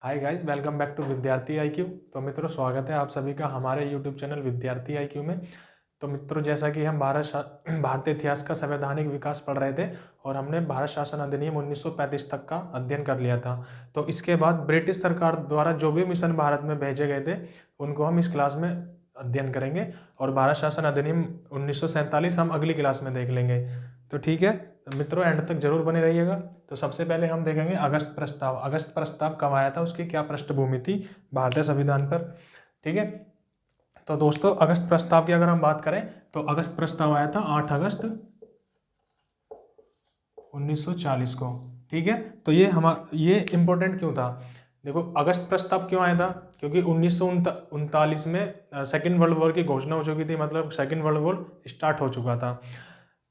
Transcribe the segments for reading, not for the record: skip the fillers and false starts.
Hi guys, welcome back to Vidyarthi IQ. तो मित्रों, स्वागत है आप सभी का हमारे यूट्यूब चैनल विद्यार्थी आईक्यू में। तो मित्रों, जैसा कि हम भारतीय इतिहास का संवैधानिक विकास पढ़ रहे थे और हमने भारत शासन अधिनियम 1935 तक का अध्ययन कर लिया था। तो इसके बाद ब्रिटिश सरकार द्वारा जो भी मिशन भारत में भेजे गए थे उनको हम इस क्लास में अध्ययन करेंगे, और भारत शासन अधिनियम 1947 हम अगली क्लास में देख लेंगे। तो ठीक है, तो मित्रों एंड तक जरूर बने रहिएगा। तो सबसे पहले हम देखेंगे अगस्त प्रस्ताव। अगस्त प्रस्ताव कब आया था, उसकी क्या पृष्ठभूमि थी भारतीय संविधान पर। ठीक है, तो दोस्तों अगस्त प्रस्ताव की अगर हम बात करें तो अगस्त प्रस्ताव आया था 8 अगस्त 1940 को। ठीक है, तो ये इंपॉर्टेंट क्यों था? देखो, अगस्त प्रस्ताव क्यों आया था? क्योंकि 1939 में सेकेंड वर्ल्ड वॉर की घोषणा हो चुकी थी, मतलब सेकेंड वर्ल्ड वॉर स्टार्ट हो चुका था।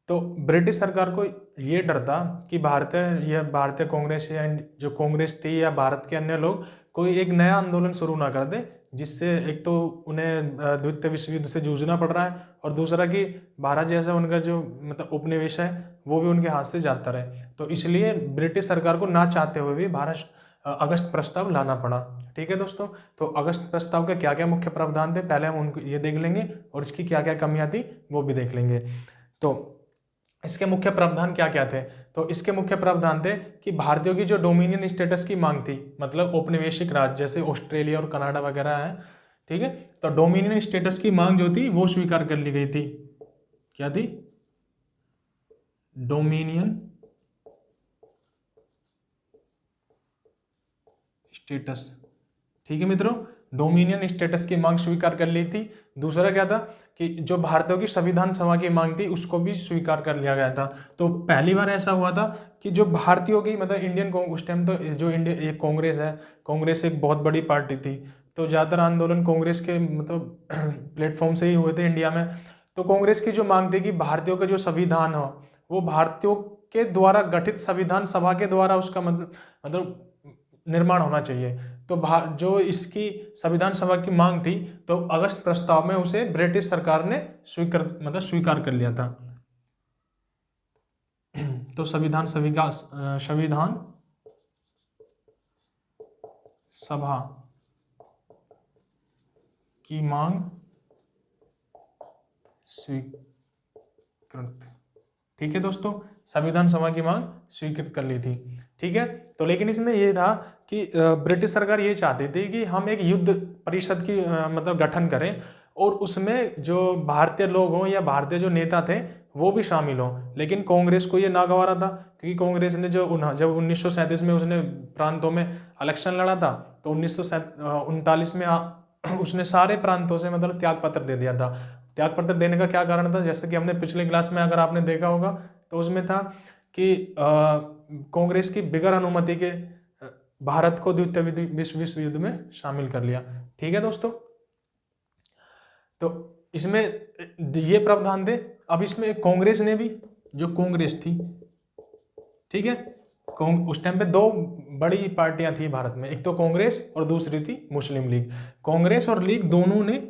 तो ब्रिटिश सरकार को ये डर था कि भारतीय कांग्रेस या जो कांग्रेस थी या भारत के अन्य लोग कोई एक नया आंदोलन शुरू ना कर दे, जिससे एक तो उन्हें द्वितीय विश्व युद्ध से जूझना पड़ रहा है, और दूसरा कि भारत जैसा उनका जो मतलब उपनिवेश है वो भी उनके हाथ से जाता रहे। तो इसलिए ब्रिटिश सरकार को ना चाहते हुए भी अगस्त प्रस्ताव लाना पड़ा। ठीक है दोस्तों, तो अगस्त प्रस्ताव के क्या क्या मुख्य प्रावधान थे पहले हम उनको ये देख लेंगे, और इसकी क्या क्या कमियां थी वो भी देख लेंगे। तो इसके मुख्य प्रावधान क्या क्या थे? तो इसके मुख्य प्रावधान थे कि भारतीयों की जो डोमिनियन स्टेटस की मांग थी, मतलब औपनिवेशिक राज्य जैसे ऑस्ट्रेलिया और कनाडा वगैरह है, ठीक है, तो डोमिनियन स्टेटस की मांग जो थी वो स्वीकार कर ली गई थी। क्या थी? Dominion status. ठीक है मित्रों, डोमिनियन स्टेटस की मांग स्वीकार कर ली थी। दूसरा क्या था कि जो भारतीयों की संविधान सभा की मांग थी उसको भी स्वीकार कर लिया गया था। तो पहली बार ऐसा हुआ था कि जो भारतीयों की मतलब उस टाइम तो जो इंडिया ये कांग्रेस है, कांग्रेस एक बहुत बड़ी पार्टी थी, तो ज़्यादातर आंदोलन कांग्रेस के मतलब प्लेटफॉर्म से ही हुए थे इंडिया में। तो कांग्रेस की जो मांग थी कि भारतीयों का जो संविधान हो वो भारतीयों के द्वारा गठित संविधान सभा के द्वारा उसका मतलब निर्माण होना चाहिए। तो जो इसकी संविधान सभा की मांग थी, तो अगस्त प्रस्ताव में उसे ब्रिटिश सरकार ने स्वीकार कर लिया था। तो संविधान सभा की मांग स्वीकृत। ठीक है दोस्तों, संविधान सभा की मांग स्वीकृत कर ली थी। ठीक है, तो लेकिन इसमें यह था कि ब्रिटिश सरकार ये चाहती थी कि हम एक युद्ध परिषद की मतलब गठन करें, और उसमें जो भारतीय लोग हों या भारतीय जो नेता थे वो भी शामिल हों। लेकिन कांग्रेस को ये नागवारा था, क्योंकि कांग्रेस ने जब 1937 में उसने प्रांतों में इलेक्शन लड़ा था, तो 1939 में उसने सारे प्रांतों से मतलब त्याग पत्र दे दिया था। त्याग पत्र देने का क्या कारण था? जैसे कि हमने पिछले क्लास में अगर आपने देखा होगा तो उसमें था कि कांग्रेस की बिगर अनुमति के भारत को द्वितीय विश्व युद्ध में शामिल कर लिया। ठीक है दोस्तों, तो इसमें ये प्रावधान थे। अब इसमें कांग्रेस ने भी, जो कांग्रेस थी, ठीक है, उस टाइम पे दो बड़ी पार्टियां थी भारत में, एक तो कांग्रेस और दूसरी थी मुस्लिम लीग। कांग्रेस और लीग दोनों ने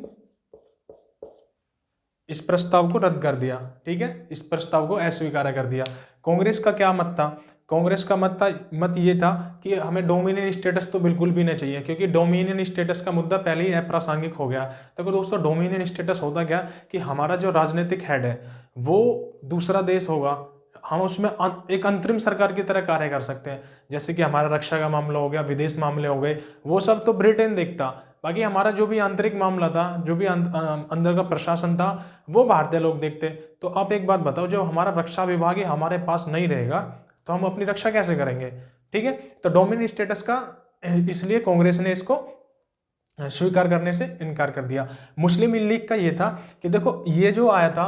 इस प्रस्ताव को रद्द कर दिया। ठीक है, इस प्रस्ताव को अस्वीकार कर दिया। कांग्रेस का क्या मत था? कांग्रेस का मत ये था कि हमें डोमिनियन स्टेटस तो बिल्कुल भी नहीं चाहिए, क्योंकि डोमिनियन स्टेटस का मुद्दा पहले ही अप्रासंगिक हो गया। देखो दोस्तों, डोमिनियन स्टेटस होता क्या कि हमारा जो राजनीतिक हेड है वो दूसरा देश होगा, हम उसमें एक अंतरिम सरकार की तरह कार्य कर सकते हैं। जैसे कि हमारा रक्षा का मामला हो गया, विदेश मामले हो गए, वो सब तो ब्रिटेन देखता, बाकी हमारा जो भी आंतरिक मामला था, जो भी अंदर का प्रशासन था, वो भारतीय लोग देखते। तो आप एक बात बताओ, जब हमारा रक्षा विभाग ही हमारे पास नहीं रहेगा तो हम अपनी रक्षा कैसे करेंगे? ठीक है, तो डोमिनियन स्टेटस का इसलिए कांग्रेस ने इसको स्वीकार करने से इनकार कर दिया। मुस्लिम लीग का ये था कि देखो, ये जो आया था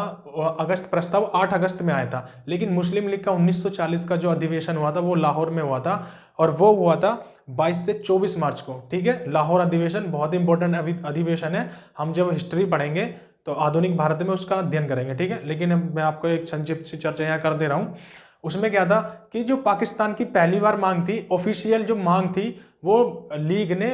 अगस्त प्रस्ताव 8 अगस्त में आया था, लेकिन मुस्लिम लीग का 1940 का जो अधिवेशन हुआ था वो लाहौर में हुआ था, और वो हुआ था 22 से 24 मार्च को। ठीक है, लाहौर अधिवेशन बहुत इंपॉर्टेंट अधिवेशन है, हम जब हिस्ट्री पढ़ेंगे तो आधुनिक भारत में उसका अध्ययन करेंगे। ठीक है, लेकिन मैं आपको एक संक्षिप्त सी चर्चा यहाँ कर दे रहा हूँ। उसमें क्या था कि जो पाकिस्तान की पहली बार मांग थी, ऑफिशियल जो मांग थी, वो लीग ने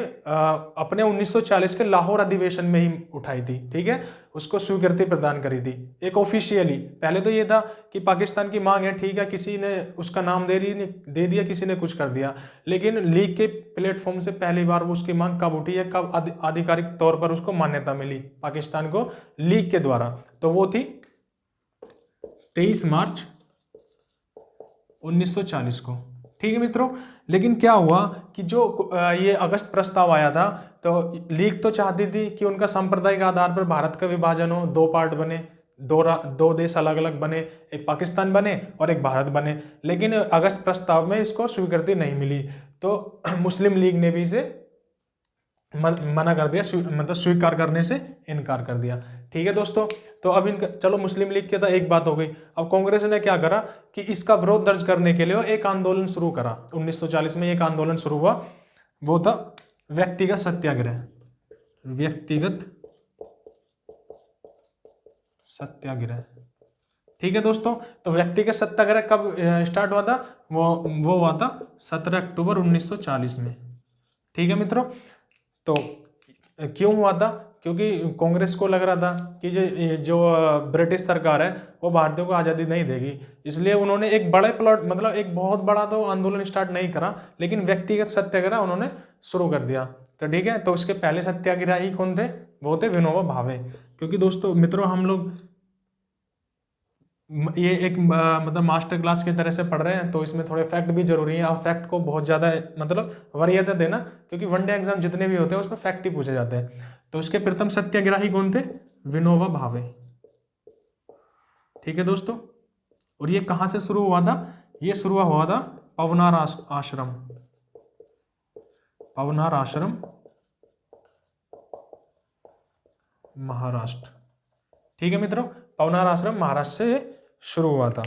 अपने 1940 के लाहौर अधिवेशन में ही उठाई थी। ठीक है, उसको स्वीकृति प्रदान करी थी एक ऑफिशियली। पहले तो ये था कि पाकिस्तान की मांग है, ठीक है, किसी ने उसका नाम दे दिया, किसी ने कुछ कर दिया, लेकिन लीग के प्लेटफॉर्म से पहली बार वो उसकी मांग कब उठी है, कब आधिकारिक तौर पर उसको मान्यता मिली पाकिस्तान को लीग के द्वारा, तो वो थी 23 मार्च 1940 को। ठीक है मित्रों, लेकिन क्या हुआ कि जो ये अगस्त प्रस्ताव आया था, तो लीग तो चाहती थी कि उनका सांप्रदायिक आधार पर भारत का विभाजन हो, दो पार्ट बने, दो देश अलग अलग बने, एक पाकिस्तान बने और एक भारत बने, लेकिन अगस्त प्रस्ताव में इसको स्वीकृति नहीं मिली। तो मुस्लिम लीग ने भी इसे मना कर दिया, मतलब स्वीकार करने से इनकार कर दिया। ठीक है दोस्तों, तो अब इनका चलो मुस्लिम लीग की तो एक बात हो गई। अब कांग्रेस ने क्या करा कि इसका विरोध दर्ज करने के लिए एक आंदोलन शुरू करा। 1940 में एक आंदोलन शुरू हुआ, वो था व्यक्तिगत सत्याग्रह। व्यक्तिगत सत्याग्रह, ठीक है दोस्तों। तो व्यक्तिगत सत्याग्रह कब स्टार्ट हुआ था? वो हुआ था 17 अक्टूबर 1940 में। ठीक है मित्रों, तो क्यों हुआ था? क्योंकि कांग्रेस को लग रहा था कि जो ब्रिटिश सरकार है वो भारतीयों को आज़ादी नहीं देगी, इसलिए उन्होंने एक बड़े प्लॉट, मतलब एक बहुत बड़ा तो आंदोलन स्टार्ट नहीं करा, लेकिन व्यक्तिगत सत्याग्रह उन्होंने शुरू कर दिया। तो ठीक है, तो उसके पहले सत्याग्रही कौन थे? वो थे विनोबा भावे। क्योंकि दोस्तों मित्रों, हम लोग ये एक मतलब मास्टर क्लास की तरह से पढ़ रहे हैं, तो इसमें थोड़े फैक्ट भी जरूरी है। आप फैक्ट को बहुत ज़्यादा मतलब वरीयता देना, क्योंकि वनडे एग्जाम जितने भी होते हैं उसमें फैक्ट ही पूछे जाते हैं। तो इसके प्रथम सत्याग्रही कौन थे? विनोबा भावे। ठीक है दोस्तों, और ये कहाँ से शुरू हुआ था? ये शुरू हुआ था पवनार आश्रम, पवनार आश्रम, महाराष्ट्र। ठीक है मित्रों, पवनार आश्रम महाराष्ट्र से शुरू हुआ था।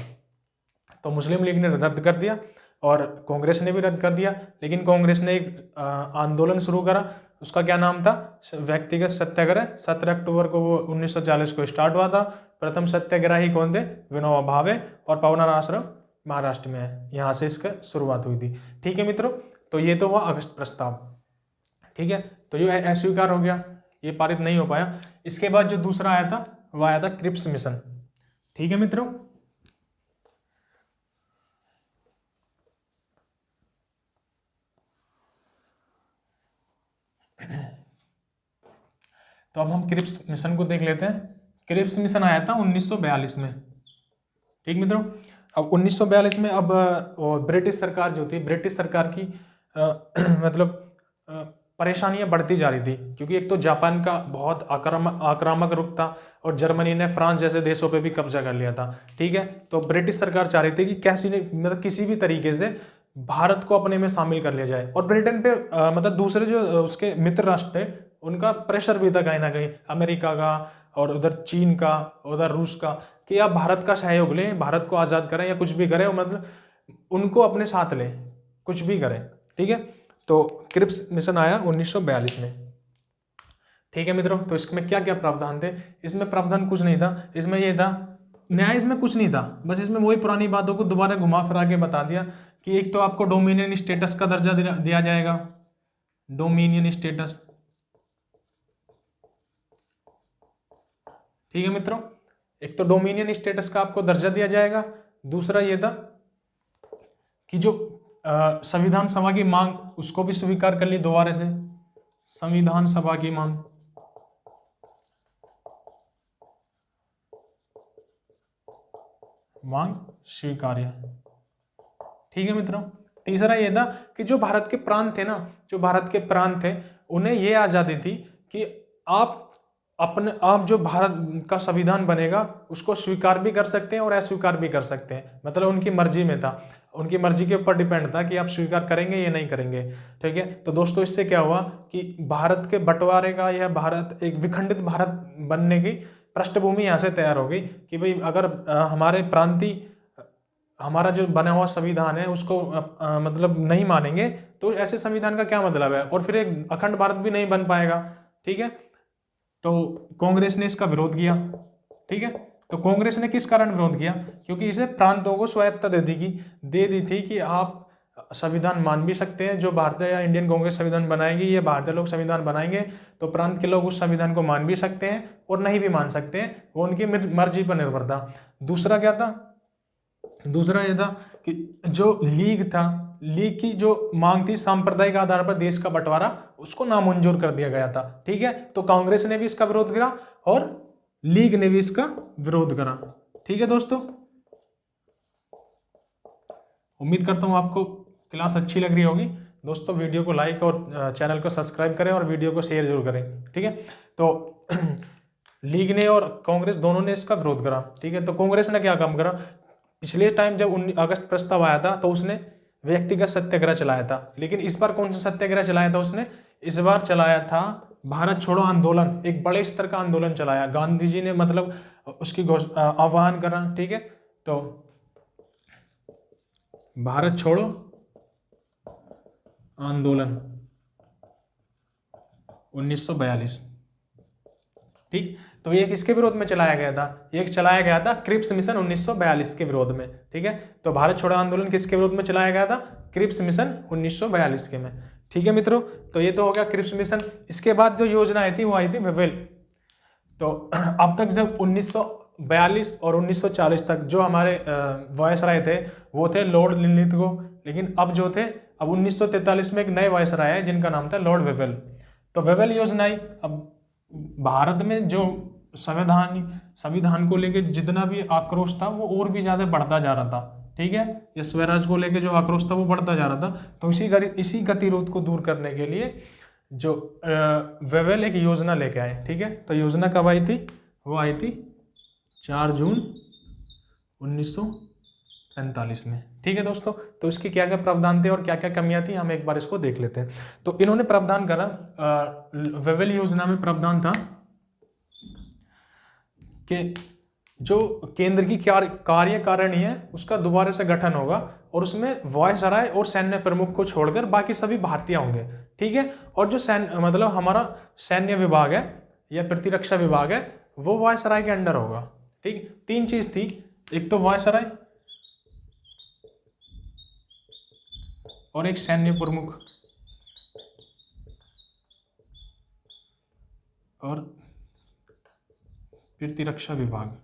तो मुस्लिम लीग ने रद्द कर दिया और कांग्रेस ने भी रद्द कर दिया, लेकिन कांग्रेस ने एक आंदोलन शुरू करा, उसका क्या नाम था? व्यक्तिगत सत्याग्रह। 17 अक्टूबर को वो 1940 को स्टार्ट हुआ था। प्रथम सत्याग्रही कौन थे? विनोबा भावे, और पवनार आश्रम महाराष्ट्र में है, यहाँ से इसका शुरुआत हुई थी। ठीक है मित्रों, तो ये तो हुआ अगस्त प्रस्ताव। ठीक है, तो ये अस्वीकार हो गया, ये पारित नहीं हो पाया। इसके बाद जो दूसरा आया था वह आया था क्रिप्स मिशन। ठीक है मित्रों, तो अब हम क्रिप्स मिशन को देख लेते हैं। क्रिप्स मिशन आया था 1942 में। ठीक मित्रों, अब 1942 में अब ब्रिटिश सरकार जो थी, ब्रिटिश सरकार की मतलब परेशानियां बढ़ती जा रही थी, क्योंकि एक तो जापान का बहुत आक्रामक रुख था और जर्मनी ने फ्रांस जैसे देशों पे भी कब्जा कर लिया था। ठीक है, तो ब्रिटिश सरकार चाह रही थी कि मतलब किसी भी तरीके से भारत को अपने में शामिल कर लिया जाए, और ब्रिटेन पे मतलब दूसरे जो उसके मित्र राष्ट्र थे उनका प्रेशर भी था कहीं ना कहीं, अमेरिका का और उधर चीन का, उधर रूस का, कि आप भारत का सहयोग लें, भारत को आज़ाद करें या कुछ भी करें, मतलब उनको अपने साथ लें, कुछ भी करें। ठीक है, तो क्रिप्स मिशन आया 1942 में। ठीक है मित्रों, तो इसमें क्या क्या प्रावधान थे? इसमें प्रावधान कुछ नहीं था, इसमें ये था, न्याय इसमें कुछ नहीं था, बस इसमें वही पुरानी बातों को दोबारा घुमा फिरा के बता दिया कि एक तो आपको डोमिनियन स्टेटस का दर्जा दिया जाएगा, डोमिनियन स्टेटस। ठीक है मित्रों, एक तो डोमिनियन स्टेटस का आपको दर्जा दिया जाएगा। दूसरा ये था कि जो संविधान सभा की मांग, उसको भी स्वीकार कर ली दोबारा से, संविधान सभा की मांग। मांग स्वीकार्य। ठीक है मित्रों, तीसरा ये था कि जो भारत के प्रांत थे ना, जो भारत के प्रांत थे, उन्हें ये आजादी थी कि आप जो भारत का संविधान बनेगा उसको स्वीकार भी कर सकते हैं और अस्वीकार भी कर सकते हैं, मतलब उनकी मर्जी में था, उनकी मर्जी के ऊपर डिपेंड था कि आप स्वीकार करेंगे या नहीं करेंगे। ठीक है, तो दोस्तों इससे क्या हुआ कि भारत के बंटवारे का, या भारत एक विखंडित भारत बनने की पृष्ठभूमि यहाँ से तैयार हो गई कि भाई अगर हमारे प्रांतीय, हमारा जो बना हुआ संविधान है उसको मतलब नहीं मानेंगे, तो ऐसे संविधान का क्या मतलब है, और फिर एक अखंड भारत भी नहीं बन पाएगा। ठीक है, तो कांग्रेस ने इसका विरोध किया। ठीक है, तो कांग्रेस ने किस कारण विरोध किया? क्योंकि इसे प्रांतों को स्वायत्तता दे दी थी कि आप संविधान मान भी सकते हैं, जो भारतीय या इंडियन कांग्रेस संविधान बनाएगी, ये भारतीय लोग संविधान बनाएंगे, तो प्रांत के लोग उस संविधान को मान भी सकते हैं और नहीं भी मान सकते हैं, वो उनकी मर्जी पर निर्भर था। दूसरा क्या था, दूसरा ये था कि जो लीग था, लीग की जो मांग थी सांप्रदायिक आधार पर देश का बंटवारा, उसको नामंजूर कर दिया गया था। ठीक है, तो कांग्रेस ने भी इसका विरोध करा और लीग ने भी इसका विरोध करा। ठीक है दोस्तों, उम्मीद करता हूं आपको क्लास अच्छी लग रही होगी। दोस्तों वीडियो को लाइक और चैनल को सब्सक्राइब करें और वीडियो को शेयर जरूर करें। ठीक है, तो लीग ने और कांग्रेस दोनों ने इसका विरोध करा। ठीक है, तो कांग्रेस ने क्या काम करा, पिछले टाइम जब 19 अगस्त प्रस्ताव आया था तो उसने व्यक्तिगत सत्याग्रह चलाया था, लेकिन इस बार कौन सा सत्याग्रह चलाया था उसने, इस बार चलाया था भारत छोड़ो आंदोलन। एक बड़े स्तर का आंदोलन चलाया, गांधी जी ने मतलब उसकी आह्वान करा। ठीक है, तो भारत छोड़ो आंदोलन 1942। ठीक, तो ये किसके विरोध में चलाया गया था, एक चलाया गया था क्रिप्स मिशन 1942 के विरोध में। ठीक है, तो भारत छोड़ो आंदोलन किसके विरोध में चलाया गया था, क्रिप्स मिशन 1942 के में। ठीक है मित्रों, तो ये तो हो गया क्रिप्स मिशन। इसके बाद जो योजना आई थी वो आई थी वेवेल। तो अब तक जब 1942 और 1940 तक जो हमारे वायसराय थे वो थे लॉर्ड लिनलिथगो, लेकिन अब जो थे अब 1943 में एक नए वायसराय आए जिनका नाम था लॉर्ड वेवेल। तो वेवेल योजना आई। अब भारत में जो संविधान को लेकर जितना भी आक्रोश था वो और भी ज्यादा बढ़ता जा रहा था। ठीक है, ये स्वराज को लेकर जो आक्रोश था वो बढ़ता जा रहा था। तो इसी गतिरोध को दूर करने के लिए जो वेवेल एक योजना लेके आए। ठीक है, तो योजना कब आई थी, वो आई थी 4 जून 1945 में। ठीक है दोस्तों, तो इसके क्या क्या प्रावधान थे और क्या क्या कमियां थी हम एक बार इसको देख लेते हैं। तो इन्होंने प्रावधान करा, वेवेल योजना में प्रावधान था कि जो केंद्र की कार्यकारिणी है उसका दोबारा से गठन होगा और उसमें वायसराय और सैन्य प्रमुख को छोड़कर बाकी सभी भारतीय होंगे। ठीक है, और जो मतलब हमारा सैन्य विभाग है या प्रतिरक्षा विभाग है वो वायसराय के अंडर होगा। ठीक, 3 चीज थी, एक तो वायसराय और एक सैन्य प्रमुख और प्रतिरक्षा विभाग।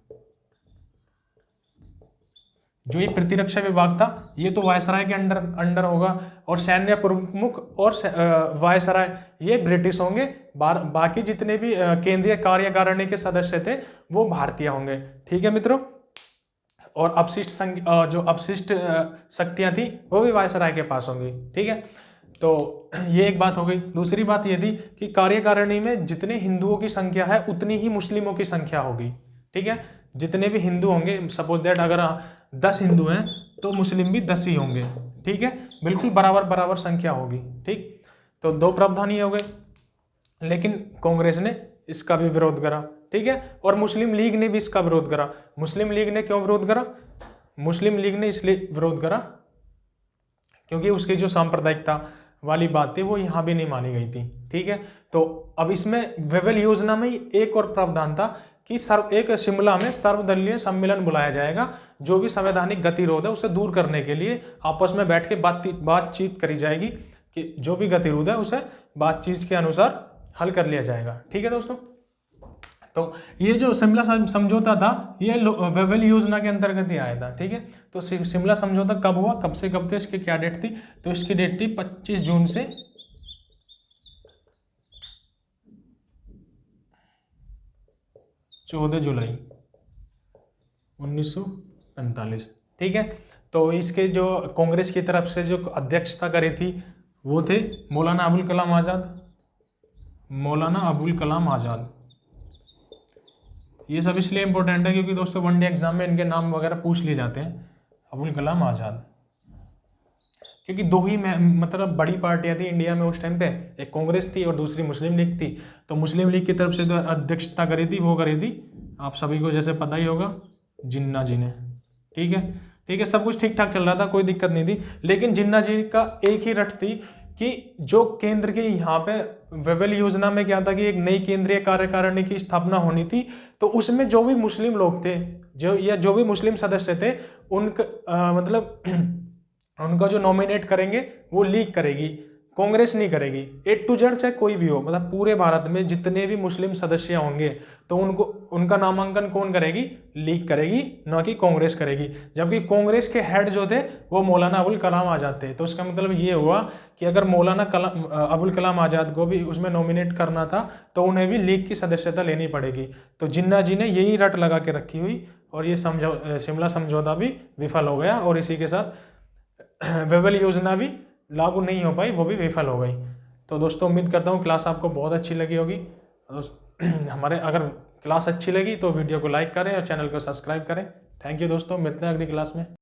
जो ये प्रतिरक्षा विभाग था ये तो वायसराय के अंडर होगा और सैन्य प्रमुख और वायसराय ये ब्रिटिश होंगे। बाकी जितने भी केंद्रीय कार्यकारिणी के सदस्य थे वो भारतीय होंगे। ठीक है मित्रों, और जो अपशिष्ट शक्तियां थी वो भी वायसराय के पास होंगी। ठीक है, तो ये एक बात हो गई। दूसरी बात ये थी कि कार्यकारिणी में जितने हिंदुओं की संख्या है उतनी ही मुस्लिमों की संख्या होगी। ठीक है, जितने भी हिंदू होंगे, सपोज दैट अगर 10 हिंदू हैं तो मुस्लिम भी 10 ही होंगे। ठीक है, बिल्कुल बराबर संख्या होगी। ठीक, तो 2 प्रावधान ही हो गए, लेकिन कांग्रेस ने इसका भी विरोध करा। ठीक है, और मुस्लिम लीग ने भी इसका विरोध करा। मुस्लिम लीग ने क्यों विरोध करा, मुस्लिम लीग ने इसलिए विरोध करा क्योंकि उसकी जो सांप्रदायिकता वाली बात थी वो यहाँ भी नहीं मानी गई थी। ठीक है, तो अब इसमें वेवेल योजना में एक और प्रावधान था कि एक शिमला में सर्वदलीय सम्मेलन बुलाया जाएगा, जो भी संवैधानिक गतिरोध है उसे दूर करने के लिए आपस में बैठ के बातचीत करी जाएगी कि जो भी गतिरोध है उसे बातचीत के अनुसार हल कर लिया जाएगा। ठीक है दोस्तों, तो ये जो शिमला समझौता था ये वेवेल योजना के अंतर्गत ही आया था। ठीक है, तो शिमला समझौता कब हुआ, कब से कब थे, इसकी क्या डेट थी, तो इसकी डेट थी 25 जून से 14 जुलाई 1945। ठीक है, तो इसके जो कांग्रेस की तरफ से जो अध्यक्षता करी थी वो थे मौलाना अबुल कलाम आज़ाद। मौलाना अबुल कलाम आज़ाद, ये सब इसलिए इंपॉर्टेंट है क्योंकि दोस्तों वनडे एग्जाम में इनके नाम वगैरह पूछ लिए जाते हैं। अबुल कलाम आज़ाद, क्योंकि 2 ही मतलब बड़ी पार्टियां थी इंडिया में उस टाइम पे, एक कांग्रेस थी और दूसरी मुस्लिम लीग थी। तो मुस्लिम लीग की तरफ से जो अध्यक्षता करी थी वो करी थी आप सभी को जैसे पता ही होगा जिन्ना जी ने। ठीक है, ठीक है, सब कुछ ठीक ठाक चल रहा था, कोई दिक्कत नहीं थी, लेकिन जिन्ना जी का एक ही रट थी कि जो केंद्र के यहाँ पे वेवेल योजना में क्या था कि एक नई केंद्रीय कार्यकारिणी की स्थापना होनी थी, तो उसमें जो भी मुस्लिम लोग थे जो भी मुस्लिम सदस्य थे उनका मतलब उनका जो नॉमिनेट करेंगे वो लीग करेगी, कांग्रेस नहीं करेगी। A to Z चाहे कोई भी हो, मतलब पूरे भारत में जितने भी मुस्लिम सदस्य होंगे तो उनको उनका नामांकन कौन करेगी? लीग करेगी, ना कि कांग्रेस करेगी। जबकि कांग्रेस के हेड जो थे वो मौलाना अबुल कलाम आजाद थे। तो इसका मतलब ये हुआ कि अगर मौलाना अबुल कलाम आजाद को भी उसमें नॉमिनेट करना था तो उन्हें भी लीग की सदस्यता लेनी पड़ेगी। तो जिन्ना जी ने यही रट लगा के रखी हुई और ये शिमला समझौता भी विफल हो गया, और इसी के साथ वेबल योजना भी लागू नहीं हो पाई, वो भी विफल हो गई। तो दोस्तों उम्मीद करता हूँ क्लास आपको बहुत अच्छी लगी होगी। हमारे अगर क्लास अच्छी लगी तो वीडियो को लाइक करें और चैनल को सब्सक्राइब करें। थैंक यू दोस्तों, मिलते हैं अगली क्लास में।